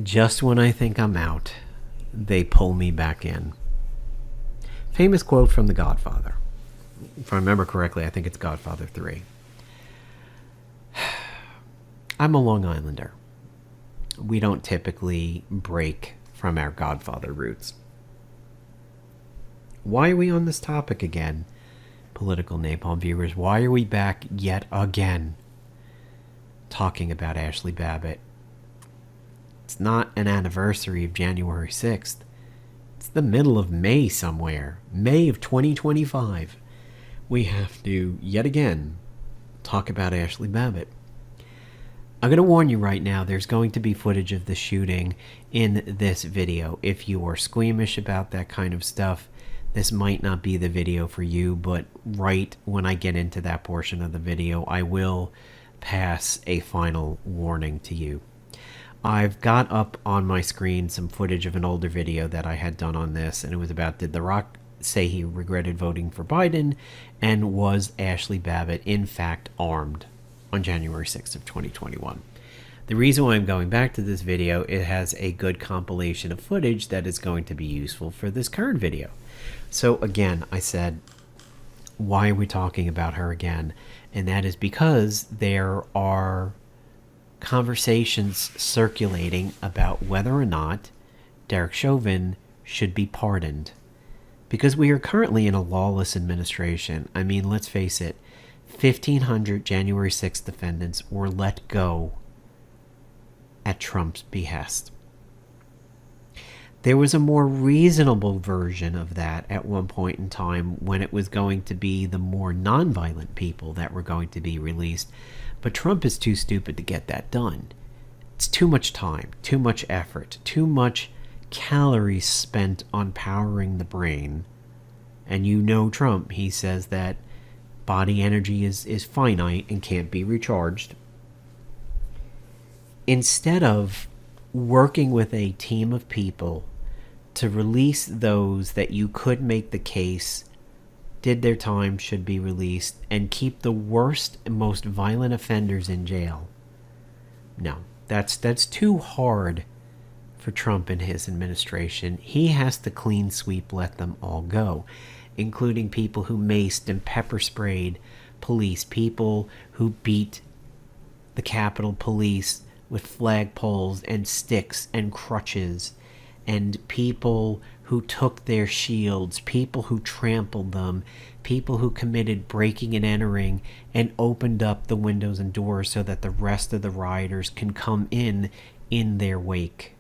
Just when I think I'm out, they pull me back in. Famous quote from The Godfather. If I remember correctly, I think it's Godfather 3. I'm a Long Islander. We don't typically break from our Godfather roots. Why are we on this topic again, political napalm viewers? Why are we back yet again talking about Ashli Babbitt? It's not an anniversary of January 6th. It's the middle of May somewhere. May of 2025. We have to, yet again, talk about Ashli Babbitt. I'm going to warn you right now, there's going to be footage of the shooting in this video. If you are squeamish about that kind of stuff, this might not be the video for you, but right when I get into that portion of the video, I will pass a final warning to you. I've got up on my screen some footage of an older video that I had done on this, and it was about, did The Rock say he regretted voting for Biden, and was Ashli Babbitt in fact armed on January 6th of 2021. The reason why I'm going back to this video, it has a good compilation of footage that is going to be useful for this current video. So again, I said, why are we talking about her again? And that is because there are conversations circulating about whether or not Derek Chauvin should be pardoned. Because we are currently in a lawless administration. I mean, let's face it, 1,500 January 6th defendants were let go at Trump's behest. There was a more reasonable version of that at one point in time when it was going to be the more nonviolent people that were going to be released. But Trump is too stupid to get that done. It's too much time, too much effort, too much calories spent on powering the brain. And you know Trump, he says that body energy is finite and can't be recharged. Instead of working with a team of people to release those that you could make the case did their time, should be released, and keep the worst and most violent offenders in jail. No, that's too hard for Trump and his administration. He has to clean sweep, let them all go, including people who maced and pepper sprayed police, people who beat the Capitol Police with flagpoles and sticks and crutches, and people who took their shields, people who trampled them, people who committed breaking and entering and opened up the windows and doors so that the rest of the rioters can come in their wake.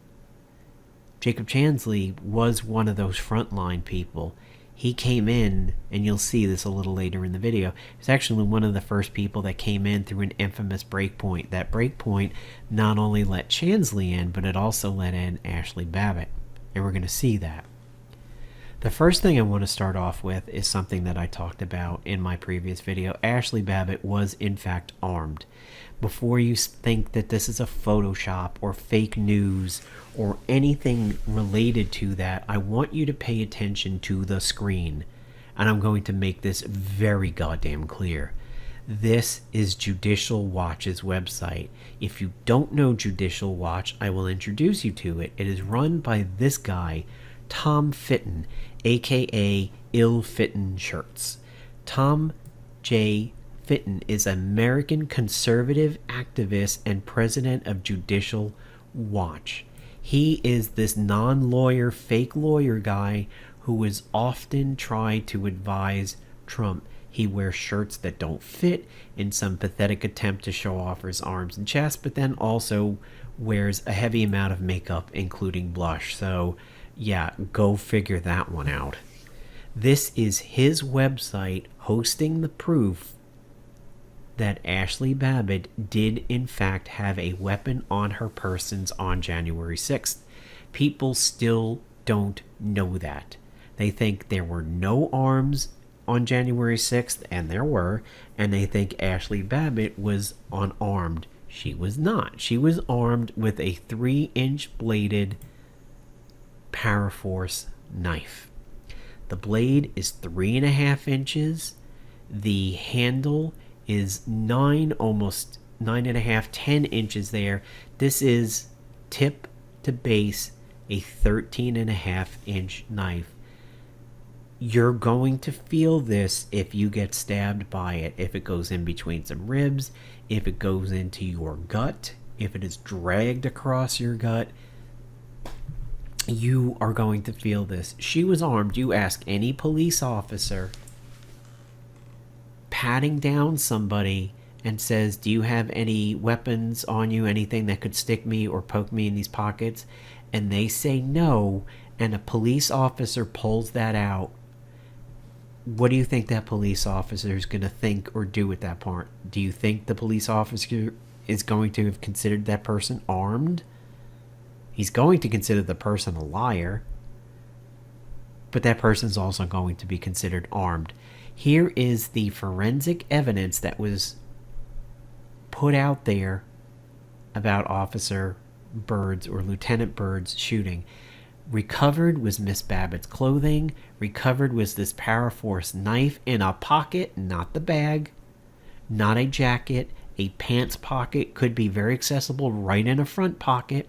Jacob Chansley was one of those frontline people. He came in, and you'll see this a little later in the video, he's actually one of the first people that came in through an infamous breakpoint. That breakpoint not only let Chansley in, but it also let in Ashli Babbitt. And we're going to see that. The first thing I want to start off with is something that I talked about in my previous video. Ashli Babbitt was in fact armed. Before you think that this is a Photoshop or fake news or anything related to that, I want you to pay attention to the screen. And I'm going to make this very goddamn clear. This is Judicial Watch's website. If you don't know Judicial Watch, I will introduce you to it. It is run by this guy, Tom Fitton, aka Ill Fitton Shirts. Tom J. Fitton is an American conservative activist and president of Judicial Watch. He is this non-lawyer, fake lawyer guy who is often tried to advise Trump. He wears shirts that don't fit in some pathetic attempt to show off his arms and chest, but then also wears a heavy amount of makeup, including blush. So, yeah, go figure that one out. This is his website hosting the proof that Ashli Babbitt did in fact have a weapon on her persons on January 6th. People still don't know that. They think there were no arms on January 6th, and there were, and they think Ashli Babbitt was unarmed. She was not. She was armed with a 3-inch bladed Paraforce knife. The blade is 3.5 inches. The handle is 9, almost 9.5, 10 inches there. This is tip to base a 13.5-inch knife. You're going to feel this if you get stabbed by it, if it goes in between some ribs, if it goes into your gut, if it is dragged across your gut. You are going to feel this. She was armed. You ask any police officer patting down somebody and says, do you have any weapons on you, anything that could stick me or poke me in these pockets? And they say no, and a police officer pulls that out. What do you think that police officer is going to think or do at that point? Do you think the police officer is going to have considered that person armed? He's going to consider the person a liar, but that person's also going to be considered armed. Here is the forensic evidence that was put out there about Officer Bird's or Lieutenant Bird's shooting. Recovered was Miss Babbitt's clothing. Recovered was this Paraforce knife in a pocket, not the bag, not a jacket. A pants pocket could be very accessible right in a front pocket.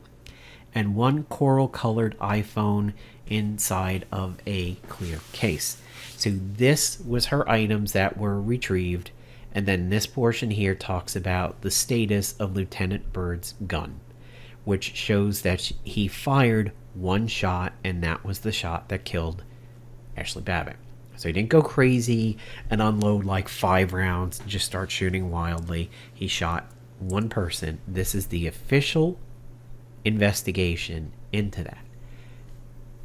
And one coral-colored iPhone inside of a clear case. So this was her items that were retrieved. And then this portion here talks about the status of Lieutenant Bird's gun, which shows that he fired one shot, and that was the shot that killed Ashli Babbitt. So he didn't go crazy and unload like 5 rounds and just start shooting wildly. He shot one person. This is the official investigation into that.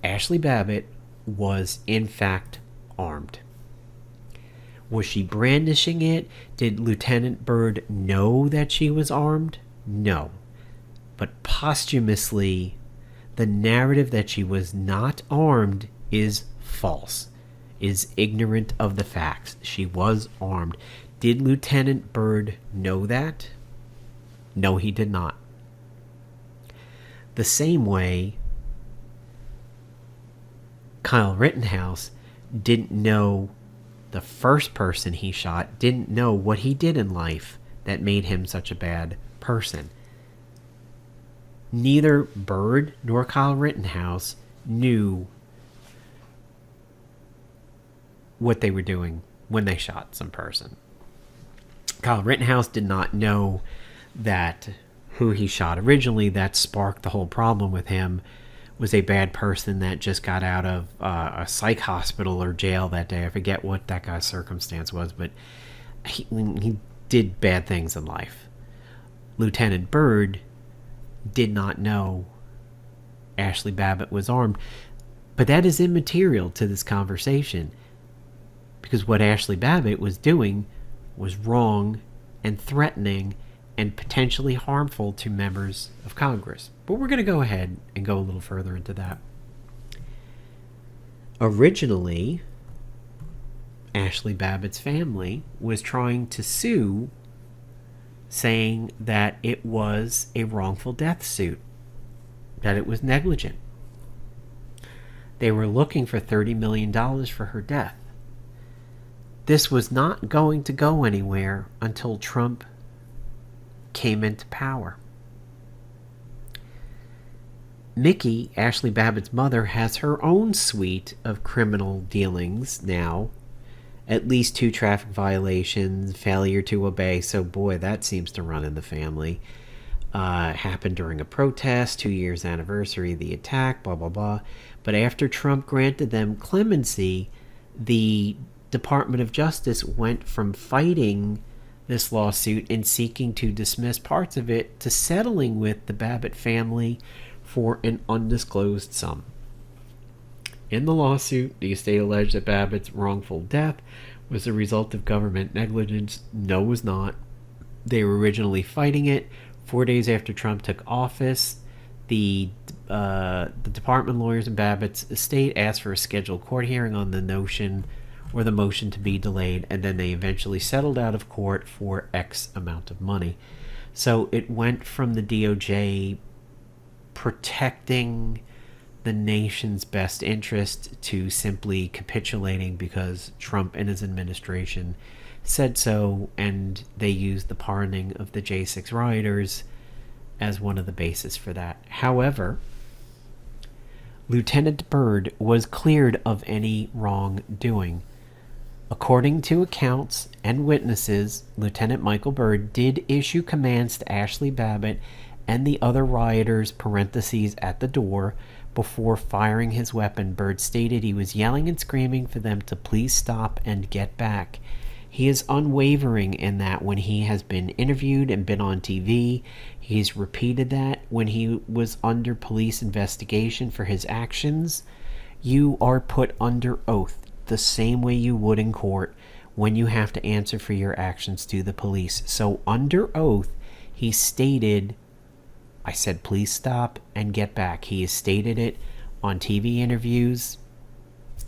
Ashli Babbitt was in fact armed. Was she brandishing it? Did Lieutenant Bird know that she was armed? No. But posthumously, the narrative that she was not armed is false, is ignorant of the facts. She was armed. Did Lieutenant Bird know that? No, he did not. The same way Kyle Rittenhouse didn't know the first person he shot, didn't know what he did in life that made him such a bad person. Neither Bird nor Kyle Rittenhouse knew what they were doing when they shot some person. Kyle Rittenhouse did not know that who he shot originally, that sparked the whole problem with him, was a bad person that just got out of a psych hospital or jail that day. I forget what that guy's circumstance was, but he did bad things in life. Lieutenant Bird did not know Ashli Babbitt was armed, but that is immaterial to this conversation, because what Ashli Babbitt was doing was wrong and threatening and potentially harmful to members of Congress. But we're going to go ahead and go a little further into that. Originally, Ashli Babbitt's family was trying to sue, saying that it was a wrongful death suit, that it was negligent. They were looking for $30 million for her death. This was not going to go anywhere until Trump came into power. Nikki, Ashli Babbitt's mother, has her own suite of criminal dealings now. At least 2 traffic violations, failure to obey. So boy, that seems to run in the family. Happened during a protest, 2 years anniversary of the attack, blah, blah, blah. But after Trump granted them clemency, the Department of Justice went from fighting this lawsuit and seeking to dismiss parts of it to settling with the Babbitt family for an undisclosed sum. In the lawsuit, the estate alleged that Babbitt's wrongful death was the result of government negligence. No, it was not. They were originally fighting it. 4 days after Trump took office, the department lawyers in Babbitt's estate asked for a scheduled court hearing on the notion or the motion to be delayed, and then they eventually settled out of court for X amount of money. So it went from the DOJ protecting the nation's best interest to simply capitulating because Trump and his administration said so, and they used the pardoning of the J6 rioters as one of the bases for that. However, Lieutenant Byrd was cleared of any wrongdoing. According to accounts and witnesses, Lieutenant Michael Byrd did issue commands to Ashli Babbitt and the other rioters (parentheses at the door) before firing his weapon. Byrd stated he was yelling and screaming for them to please stop and get back. He is unwavering in that when he has been interviewed and been on TV. He's repeated that when he was under police investigation for his actions. You are put under oath the same way you would in court when you have to answer for your actions to the police. So under oath, he stated, I said please stop and get back. He has stated it on TV interviews.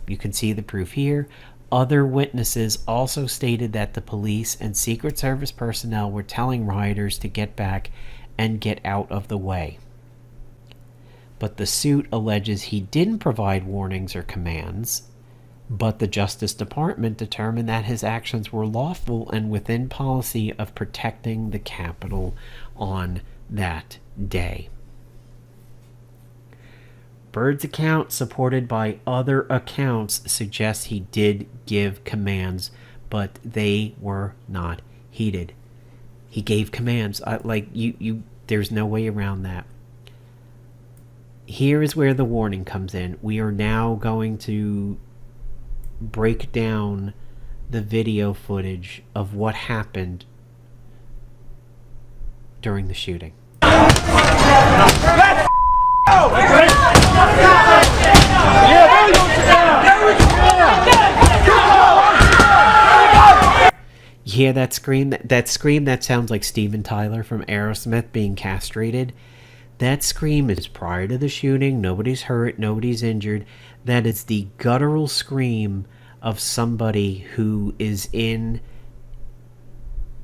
You can see the proof here. Other witnesses also stated that the police and Secret Service personnel were telling rioters to get back and get out of the way. But the suit alleges he didn't provide warnings or commands, but the Justice Department determined that his actions were lawful and within policy of protecting the Capitol on that day. Byrd's account, supported by other accounts, suggests he did give commands, but they were not heeded. He gave commands. There's no way around that. Here is where the warning comes in. We are now going to break down the video footage of what happened during the shooting. Yeah, that scream that sounds like Steven Tyler from Aerosmith being castrated. That scream is prior to the shooting. Nobody's hurt, nobody's injured. That is the guttural scream of somebody who is in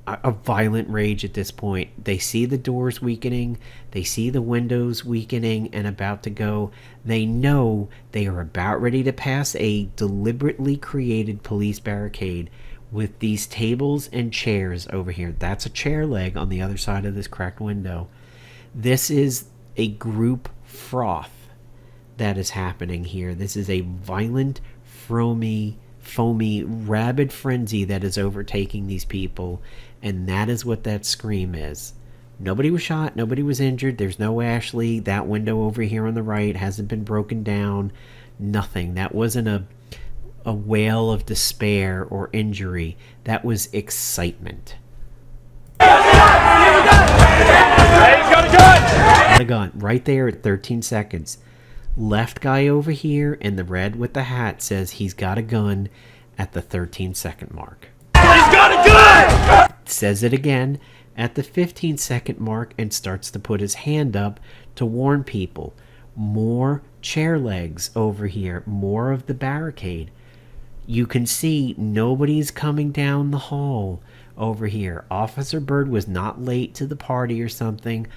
a violent rage at this point. They see the doors weakening, they see the windows weakening and about to go. They know they are about ready to pass a deliberately created police barricade with these tables and chairs over here. That's a chair leg on the other side of this cracked window. This is a group froth that is happening here. This is a violent, foamy, rabid frenzy that is overtaking these people, and that is what that scream is. Nobody was shot, nobody was injured. There's no Ashli. That window over here on the right hasn't been broken down. Nothing. That wasn't a wail of despair or injury. That was excitement. A gun right there at 13 seconds. Left guy over here in the red with the hat says he's got a gun at the 13-second mark. He's got a gun! Says it again at the 15-second mark and starts to put his hand up to warn people. More chair legs over here. More of the barricade. You can see nobody's coming down the hall over here. Officer Byrd was not late to the party or something.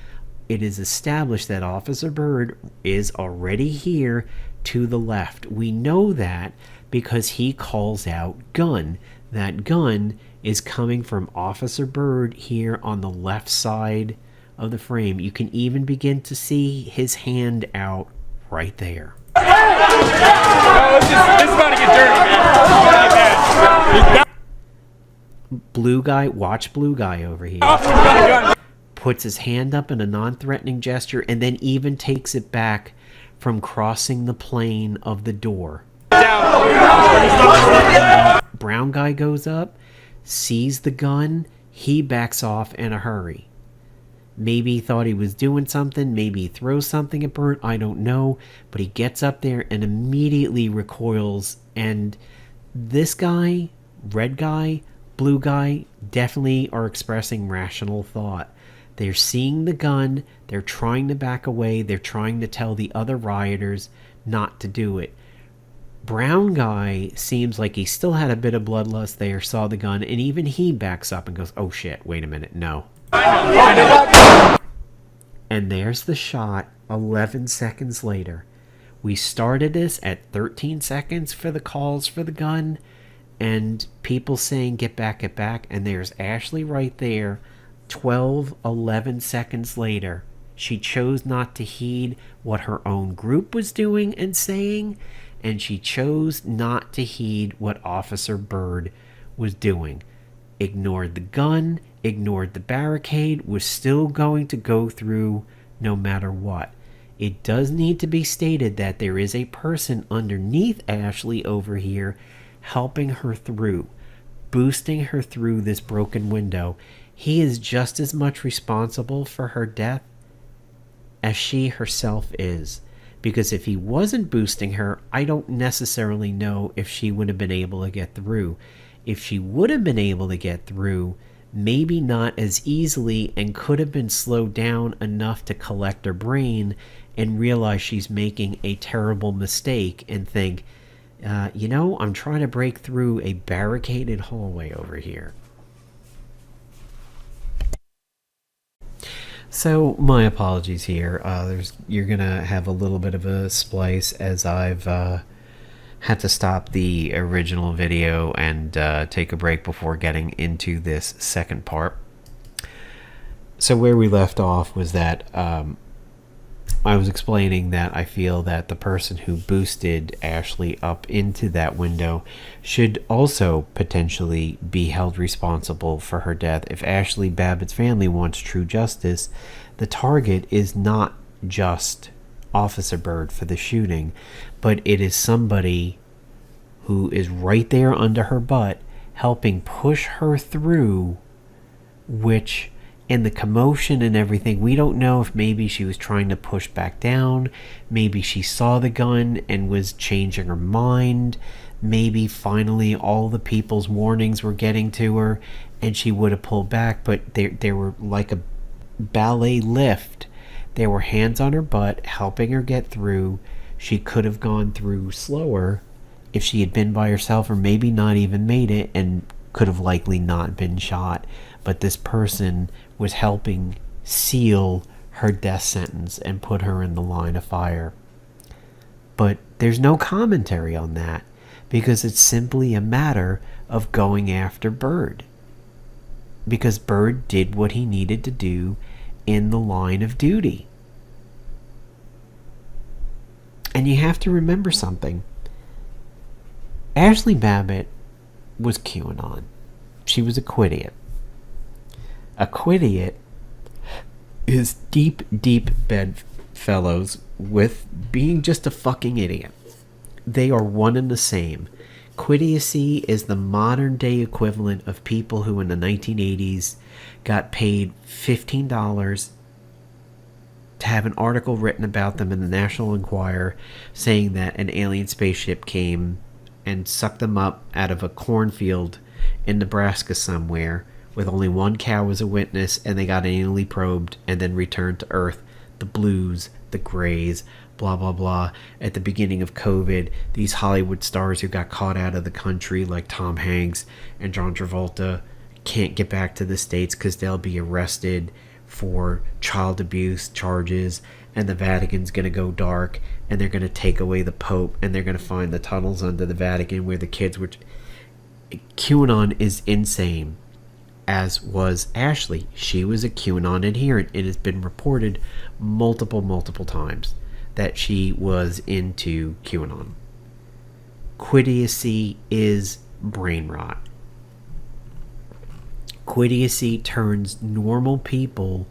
It is established that Officer Byrd is already here to the left. We know that because he calls out gun. That gun is coming from Officer Byrd here on the left side of the frame. You can even begin to see his hand out right there. This is about to get dirty, man. Blue guy, watch blue guy over here. Puts his hand up in a non-threatening gesture and then even takes it back from crossing the plane of the door. Brown guy goes up, sees the gun, he backs off in a hurry. Maybe he thought he was doing something, maybe he throws something at Byrd, I don't know, but he gets up there and immediately recoils, and this guy, red guy, blue guy, definitely are expressing rational thought. They're seeing the gun, they're trying to back away, they're trying to tell the other rioters not to do it. Brown guy seems like he still had a bit of bloodlust there, saw the gun, and even he backs up and goes, oh shit, wait a minute, no. And there's the shot 11 seconds later. We started this at 13 seconds for the calls for the gun, and people saying get back, and there's Ashli right there. 11 seconds later, She chose not to heed what her own group was doing and saying, and she chose not to heed what Officer Byrd was doing. Ignored the gun, ignored the barricade, was still going to go through no matter what. It does need to be stated that there is a person underneath Ashli over here helping her through, boosting her through this broken window. He is just as much responsible for her death as she herself is. Because if he wasn't boosting her, I don't necessarily know if she would have been able to get through. If she would have been able to get through, maybe not as easily, and could have been slowed down enough to collect her brain and realize she's making a terrible mistake and think, I'm trying to break through a barricaded hallway over here. So my apologies here. You're gonna have a little bit of a splice as I've had to stop the original video and take a break before getting into this second part. So where we left off was that I was explaining that I feel that the person who boosted Ashli up into that window should also potentially be held responsible for her death. If Ashli Babbitt's family wants true justice, the target is not just Officer Byrd for the shooting, but it is somebody who is right there under her butt helping push her through, which in the commotion and everything, we don't know if maybe she was trying to push back down, maybe she saw the gun and was changing her mind, maybe finally all the people's warnings were getting to her and she would have pulled back, but they were like a ballet lift. There were hands on her butt helping her get through. She could have gone through slower if she had been by herself, or maybe not even made it, and could have likely not been shot. But this person was helping seal her death sentence and put her in the line of fire. But there's no commentary on that, because it's simply a matter of going after Byrd. Because Byrd did what he needed to do in the line of duty. And you have to remember something. Ashli Babbitt was QAnon. She was a quidiot. A quidiot is deep, deep bedfellows with being just a fucking idiot. They are one and the same. Quidiocy is the modern day equivalent of people who in the 1980s got paid $15 to have an article written about them in the National Enquirer saying that an alien spaceship came and sucked them up out of a cornfield in Nebraska somewhere with only one cow as a witness, and they got anally probed and then returned to Earth. The Blues, the Greys, blah blah blah. At the beginning of COVID, these Hollywood stars who got caught out of the country like Tom Hanks and John Travolta can't get back to the States because they'll be arrested for child abuse charges, and the Vatican's going to go dark, and they're going to take away the Pope, and they're going to find the tunnels under the Vatican where the kids were. QAnon is insane, as was Ashli. She was a QAnon adherent. It has been reported multiple times that she was into QAnon. Quidiocy is brain rot. Quidiocy turns normal people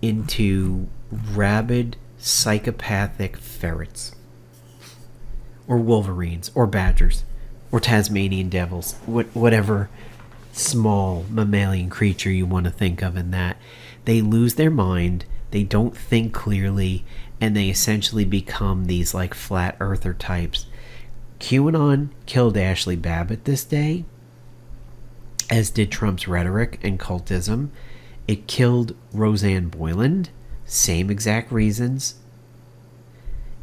into rabid, psychopathic ferrets. Or wolverines, or badgers, or Tasmanian devils, whatever small mammalian creature you want to think of in that. They lose their mind, they don't think clearly, and they essentially become these like flat earther types. QAnon killed Ashli Babbitt this day, as did Trump's rhetoric and cultism. It killed Roseanne Boyland, same exact reasons.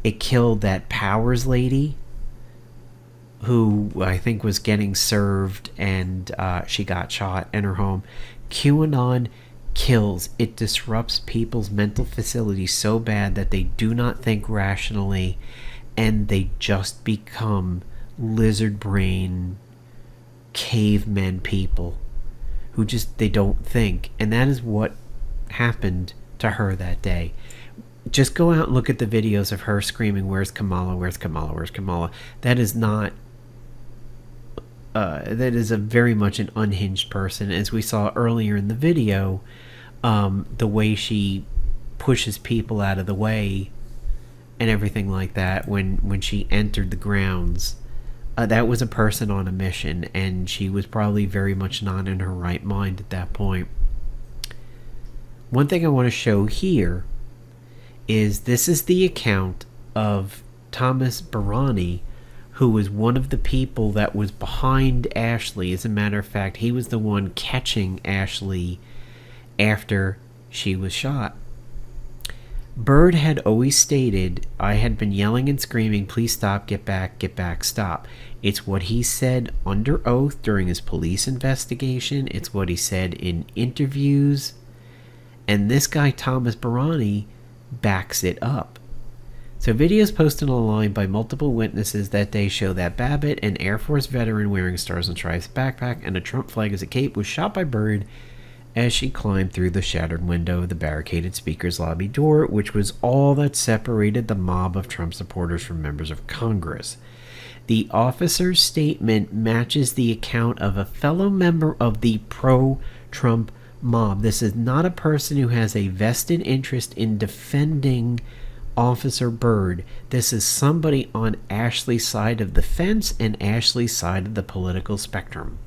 It killed that Powers lady who I think was getting served and she got shot in her home. QAnon kills. It disrupts people's mental facilities so bad that they do not think rationally, and they just become lizard brain cavemen people who just, they don't think. And that is what happened to her that day. Just go out and look at the videos of her screaming, "Where's Kamala? Where's Kamala? Where's Kamala?" That is not. That is a very much an unhinged person, as we saw earlier in the video. The way she pushes people out of the way and everything like that when she entered the grounds. That was a person on a mission, and she was probably very much not in her right mind at that point. One thing I want to show here is this is the account of Thomas Barani, who was one of the people that was behind Ashli. As a matter of fact, he was the one catching Ashli after she was shot. Byrd had always stated, "I had been yelling and screaming, 'Please stop, get back, stop.'" It's what he said under oath during his police investigation. It's what he said in interviews. And this guy, Thomas Barani, backs it up. So videos posted online by multiple witnesses that day show that Babbitt, an Air Force veteran wearing a Stars and Stripes backpack and a Trump flag as a cape, was shot by Byrd as she climbed through the shattered window of the barricaded speaker's lobby door, which was all that separated the mob of Trump supporters from members of Congress. The officer's statement matches the account of a fellow member of the pro-Trump mob. This is not a person who has a vested interest in defending Officer Byrd. This is somebody on Ashli's side of the fence and Ashli's side of the political spectrum.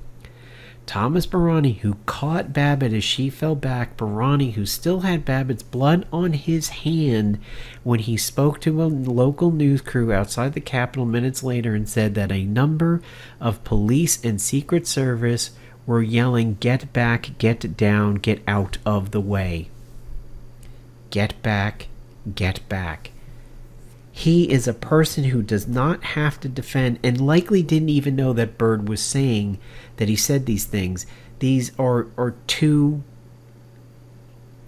Thomas Barani, who caught Babbitt as she fell back, Barani, who still had Babbitt's blood on his hand when he spoke to a local news crew outside the Capitol minutes later and said that a number of police and Secret Service were yelling, "Get back, get down, get out of the way. Get back, get back." He is a person who does not have to defend, and likely didn't even know that Byrd was saying that he said these things. These are two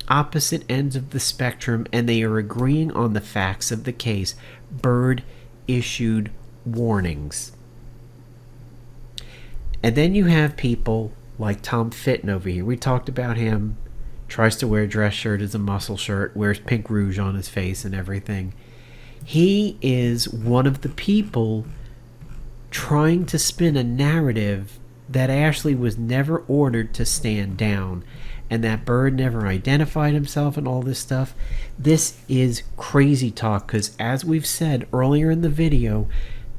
opposite ends of the spectrum, and they are agreeing on the facts of the case. Byrd issued warnings. And then you have people like Tom Fitton over here. We talked about him. Tries to wear a dress shirt as a muscle shirt, wears pink rouge on his face and everything. He is one of the people trying to spin a narrative that Ashli was never ordered to stand down and that Byrd never identified himself and all this stuff. This is crazy talk because, as we've said earlier in the video,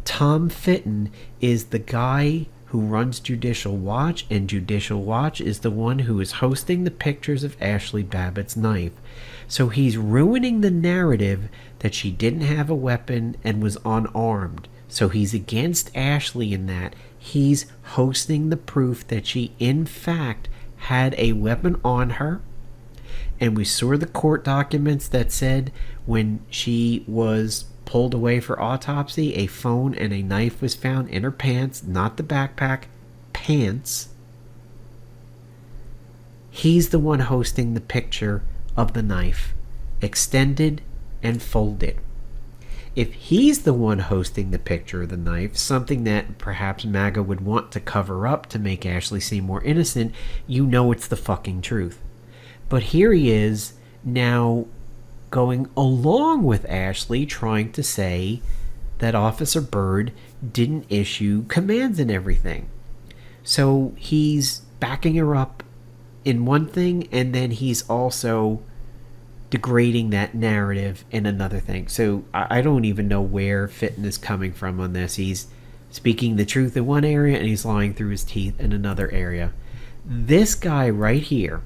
Tom Fitton is the guy who runs Judicial Watch, and Judicial Watch is the one who is hosting the pictures of Ashli Babbitt's knife. So he's ruining the narrative that she didn't have a weapon and was unarmed. So he's against Ashli in that. He's hosting the proof that she, in fact, had a weapon on her. And we saw the court documents that said when she was pulled away for autopsy, a phone and a knife was found in her pants, not the backpack, pants. He's the one hosting the picture of the knife, extended and folded. If he's the one hosting the picture of the knife, something that perhaps MAGA would want to cover up to make Ashli seem more innocent, you know it's the fucking truth. But here he is now going along with Ashli, trying to say that Officer Byrd didn't issue commands and everything. So he's backing her up in one thing, and then he's also degrading that narrative in another thing. So I don't even know where Fitton is coming from on this. He's speaking the truth in one area and he's lying through his teeth in another area. This guy right here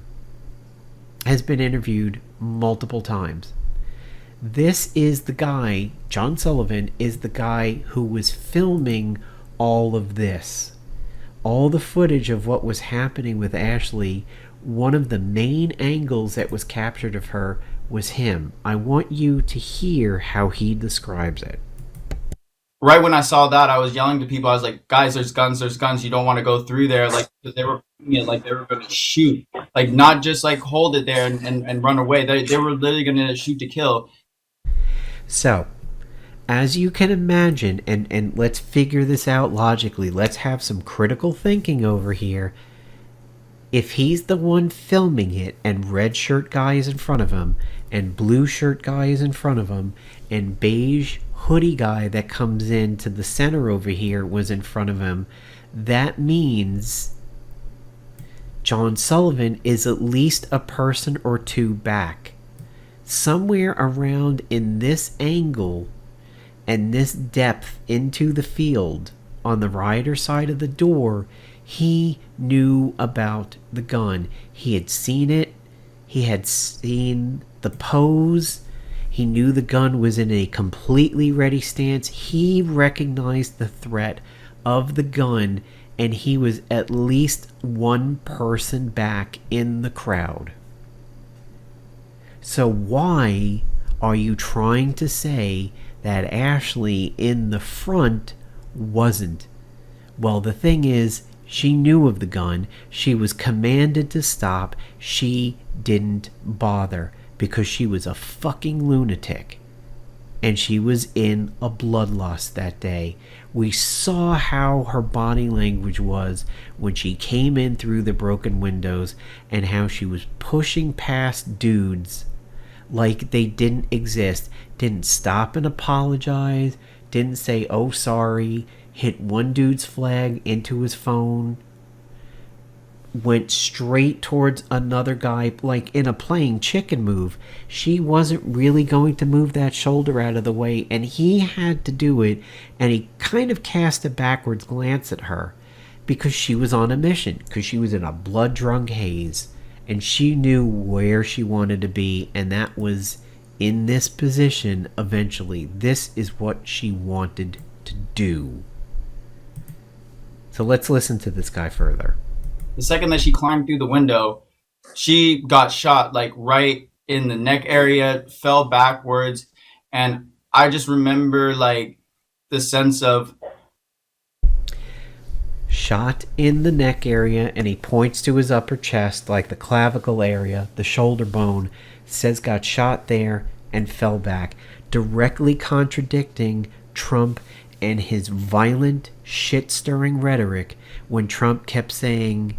has been interviewed multiple times. This is the guy, John Sullivan, is the guy who was filming all of this. All the footage of what was happening with Ashli. One of the main angles that was captured of her was him. I want you to hear how he describes it. Right when I saw that, I was yelling to people. I was like, "Guys, there's guns. You don't want to go through there." Like, they were putting it like they were going to shoot. Like, not just like hold it there and run away. They were literally going to shoot to kill. So, as you can imagine, and let's figure this out logically. Let's have some critical thinking over here. If he's the one filming it and red shirt guy is in front of him and blue shirt guy is in front of him and beige hoodie guy that comes into the center over here was in front of him, that means John Sullivan is at least a person or two back. Somewhere around in this angle and this depth into the field on the rider side of the door, he knew about the gun. He had seen it. He had seen the pose. He knew the gun was in a completely ready stance. He recognized the threat of the gun, and he was at least one person back in the crowd. So why are you trying to say that Ashli in the front wasn't? Well, the thing is, she knew of the gun. She was commanded to stop. She didn't bother because she was a fucking lunatic. And she was in a bloodlust that day. We saw how her body language was when she came in through the broken windows and how she was pushing past dudes like they didn't exist. Didn't stop and apologize. Didn't say, oh, sorry. Hit one dude's flag into his phone. Went straight towards another guy like in a playing chicken move. She wasn't really going to move that shoulder out of the way, and he had to do it, and he kind of cast a backwards glance at her because she was on a mission, because she was in a blood-drunk haze, and she knew where she wanted to be, and that was in this position eventually. This is what she wanted to do. So let's listen to this guy further. The second that she climbed through the window, she got shot like right in the neck area, fell backwards, and I just remember like the sense of shot in the neck area, and he points to his upper chest, like the clavicle area, the shoulder bone, says got shot there and fell back, directly contradicting Trump and his violent, shit-stirring rhetoric when Trump kept saying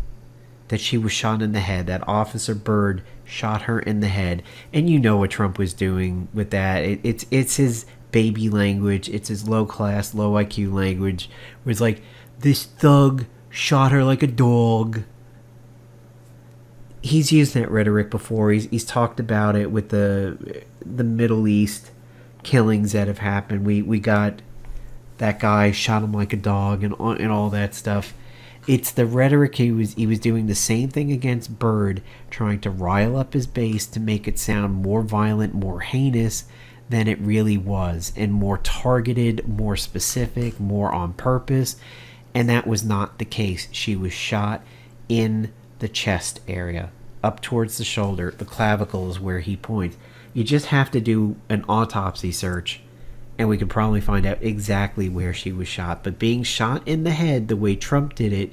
that she was shot in the head, that Officer Byrd shot her in the head. And you know what Trump was doing with that. It's his baby language. It's his low-class, low IQ language, where it's like, this thug shot her like a dog. He's used that rhetoric before. He's talked about it with the Middle East killings that have happened. We got that guy shot him like a dog and all that stuff. It's the rhetoric he was doing the same thing against Byrd, trying to rile up his base to make it sound more violent, more heinous than it really was, and more targeted, more specific, more on purpose. And that was not the case. She was shot in the chest area, up towards the shoulder. The clavicle is where he points. You just have to do an autopsy search, and we could probably find out exactly where she was shot. But being shot in the head the way Trump did it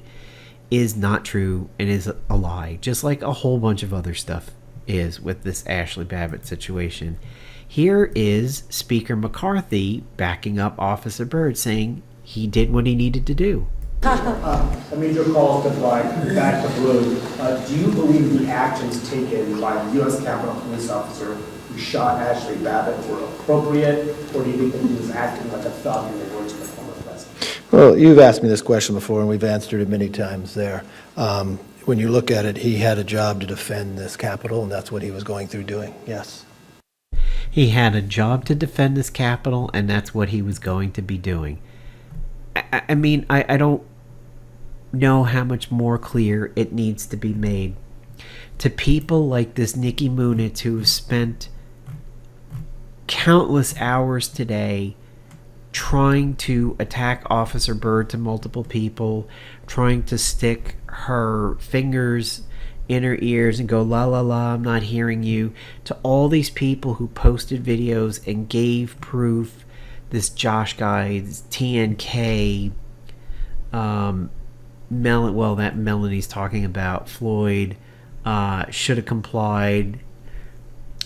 is not true and is a lie, just like a whole bunch of other stuff is with this Ashli Babbitt situation. Here is Speaker McCarthy backing up Officer Byrd, saying he did what he needed to do. I made your calls to fly back to Blue. Do you believe the actions taken by the U.S. Capitol Police officer who shot Ashli Babbitt were appropriate, or do you think that he was acting like a thug in the words of the former president? Well, you've asked me this question before, and we've answered it many times there. When you look at it, he had a job to defend this Capitol, and that's what he was going through doing, yes. He had a job to defend this Capitol, and that's what he was going to be doing. I mean, I don't know how much more clear it needs to be made to people like this Nikki Munitz, who have spent countless hours today trying to attack Officer Byrd to multiple people, trying to stick her fingers in her ears and go, la la la, I'm not hearing you, to all these people who posted videos and gave proof. This Josh guy, this TNK, that Melanie's talking about, Floyd, should have complied,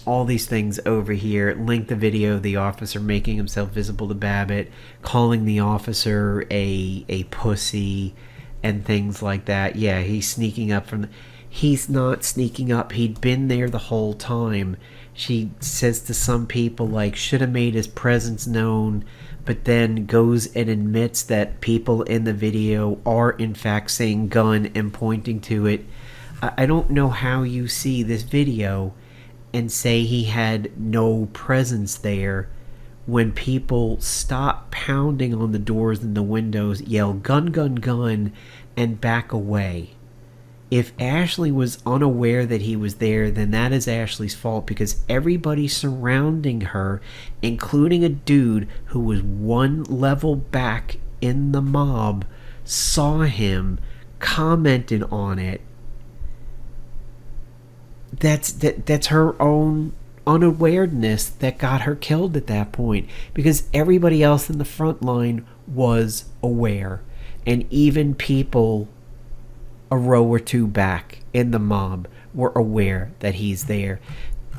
all these things over here. Link the video of the officer making himself visible to Babbitt, calling the officer a pussy, and things like that. Yeah, he's sneaking up from he's not sneaking up. He'd been there the whole time. She says to some people, like, should have made his presence known, but then goes and admits that people in the video are in fact saying gun and pointing to it. I don't know how you see this video and say he had no presence there when people stop pounding on the doors and the windows, yell gun, gun, gun, and back away. If Ashli was unaware that he was there, then that is Ashli's fault, because everybody surrounding her, including a dude who was one level back in the mob, saw him, commented on it. That's her own unawareness that got her killed at that point, because everybody else in the front line was aware, and even people a row or two back in the mob were aware that he's there.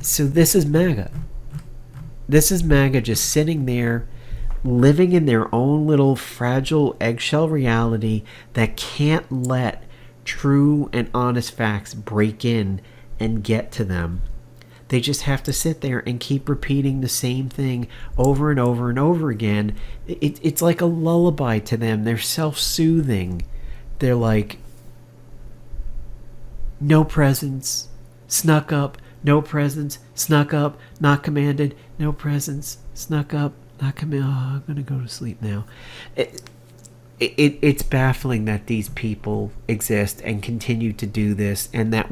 So this is MAGA. This is MAGA just sitting there, living in their own little fragile eggshell reality that can't let true and honest facts break in and get to them. They just have to sit there and keep repeating the same thing over and over and over again. It's like a lullaby to them. They're self-soothing. They're like, no presence, snuck up, no presence, snuck up, not commanded, no presence, snuck up, not commanded. Oh, I'm going to go to sleep now. It's baffling that these people exist and continue to do this, and that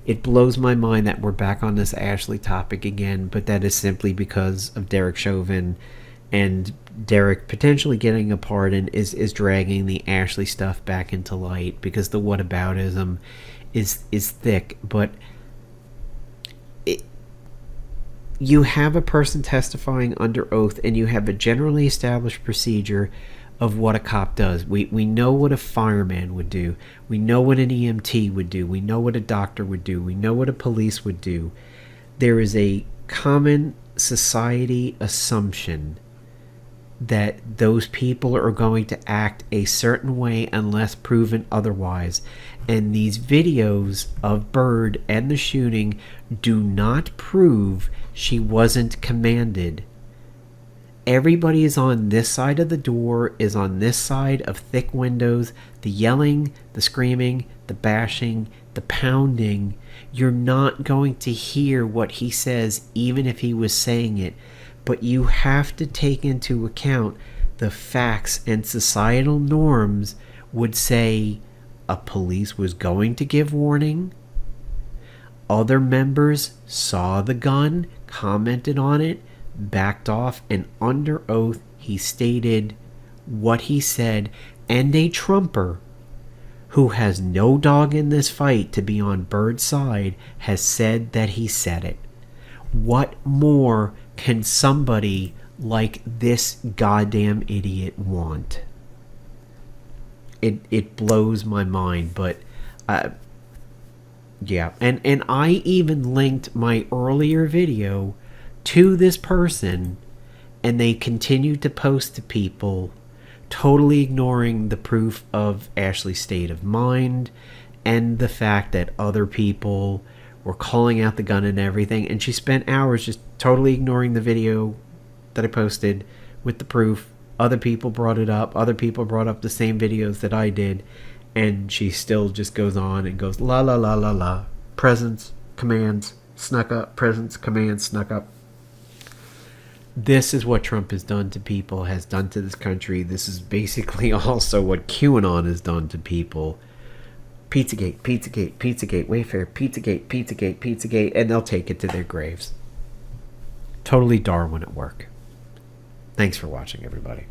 it blows my mind that we're back on this Ashli topic again, but that is simply because of Derek Chauvin, and Derek potentially getting a pardon is dragging the Ashli stuff back into light, because the whataboutism is thick. But you have a person testifying under oath, and you have a generally established procedure of what a cop does. We know what a fireman would do. We know what an EMT would do. We know what a doctor would do. We know what a police would do. There is a common society assumption that those people are going to act a certain way unless proven otherwise. And these videos of Bird and the shooting do not prove she wasn't commanded. Everybody is on this side of the door, is on this side of thick windows. The yelling, the screaming, the bashing, the pounding. You're not going to hear what he says, even if he was saying it. But you have to take into account the facts, and societal norms would say a police was going to give warning. Other members saw the gun, commented on it, backed off, and under oath he stated what he said. And a Trumper who has no dog in this fight to be on Bird's side has said that he said it. What more can somebody like this goddamn idiot want? It blows my mind. But yeah, and I even linked my earlier video to this person, and they continue to post to people, totally ignoring the proof of Ashli's state of mind and the fact that other people were calling out the gun and everything. And she spent hours just totally ignoring the video that I posted with the proof. Other people brought it up. Other people brought up the same videos that I did, and she still just goes on and goes la la la la la. Presence, commands, snuck up. Presence, commands, snuck up. This is what Trump has done to people, has done to this country. This is basically also what QAnon has done to people. Pizzagate, Pizzagate, Pizzagate, Wayfair, Pizzagate, Pizzagate, Pizzagate, and they'll take it to their graves. Totally Darwin at work. Thanks for watching, everybody.